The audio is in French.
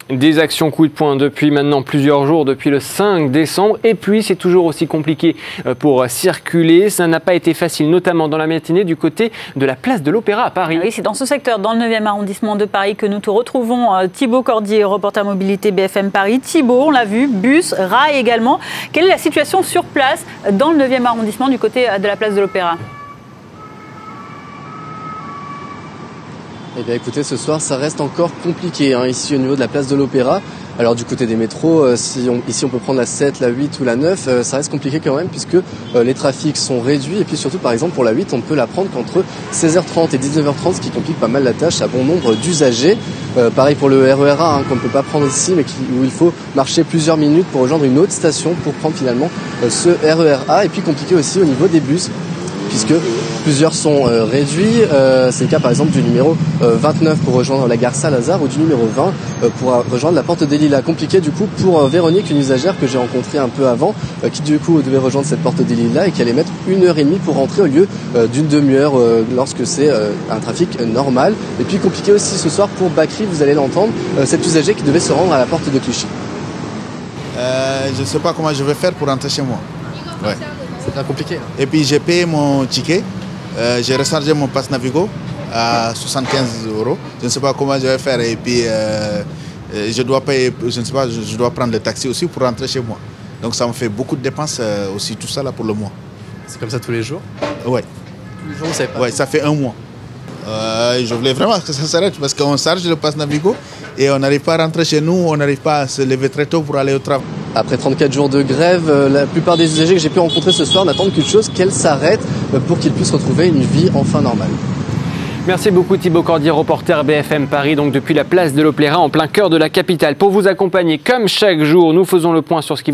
Des actions coup de poing depuis maintenant plusieurs jours, depuis le 5 décembre. Et puis, c'est toujours aussi compliqué pour circuler. Ça n'a pas été facile, notamment dans la matinée, du côté de la place de l'Opéra à Paris. Oui, c'est dans ce secteur, dans le 9e arrondissement de Paris, que nous te retrouvons. Thibaut Cordier, reporter mobilité BFM Paris. Thibaut, on l'a vu, bus, rail également. Quelle est la situation sur place dans le 9e arrondissement, du côté de la place de l'Opéra ? Eh bien écoutez, ce soir ça reste encore compliqué ici au niveau de la place de l'Opéra. Alors du côté des métros, ici on peut prendre la 7, la 8 ou la 9, ça reste compliqué quand même puisque les trafics sont réduits et puis surtout par exemple pour la 8 on peut la prendre qu'entre 16h30 et 19h30, ce qui complique pas mal la tâche à bon nombre d'usagers. Pareil pour le RER A qu'on ne peut pas prendre ici mais où il faut marcher plusieurs minutes pour rejoindre une autre station pour prendre finalement ce RER A, et puis compliqué aussi au niveau des bus, puisque plusieurs sont réduits. C'est le cas par exemple du numéro 29 pour rejoindre la gare Saint-Lazare ou du numéro 20 pour rejoindre la porte des Lilas. Compliqué du coup pour Véronique, une usagère que j'ai rencontrée un peu avant, qui du coup devait rejoindre cette porte des Lilas et qui allait mettre 1h30 pour rentrer au lieu d'une demi-heure lorsque c'est un trafic normal. Et puis compliqué aussi ce soir pour Bakri, vous allez l'entendre, cet usager qui devait se rendre à la porte de Clichy. Je ne sais pas comment je vais faire pour rentrer chez moi. Ouais. C'est très compliqué. Et puis j'ai payé mon ticket, j'ai rechargé mon pass Navigo à 75 €. Je ne sais pas comment je vais faire et puis je dois payer, je ne sais pas, je dois prendre le taxi aussi pour rentrer chez moi. Donc ça me fait beaucoup de dépenses aussi, tout ça là pour le mois. C'est comme ça tous les jours? Ouais. Tous les jours, vous savez pas? Ouais, ça fait un mois. Je voulais vraiment que ça s'arrête parce qu'on charge le pass Navigo et on n'arrive pas à rentrer chez nous, on n'arrive pas à se lever très tôt pour aller au travail. Après 34 jours de grève, la plupart des usagers que j'ai pu rencontrer ce soir n'attendent qu'une chose, qu'elle s'arrête pour qu'ils puissent retrouver une vie enfin normale. Merci beaucoup Thibaut Cordier, reporter BFM Paris, donc depuis la place de l'Opéra en plein cœur de la capitale. Pour vous accompagner comme chaque jour, nous faisons le point sur ce qui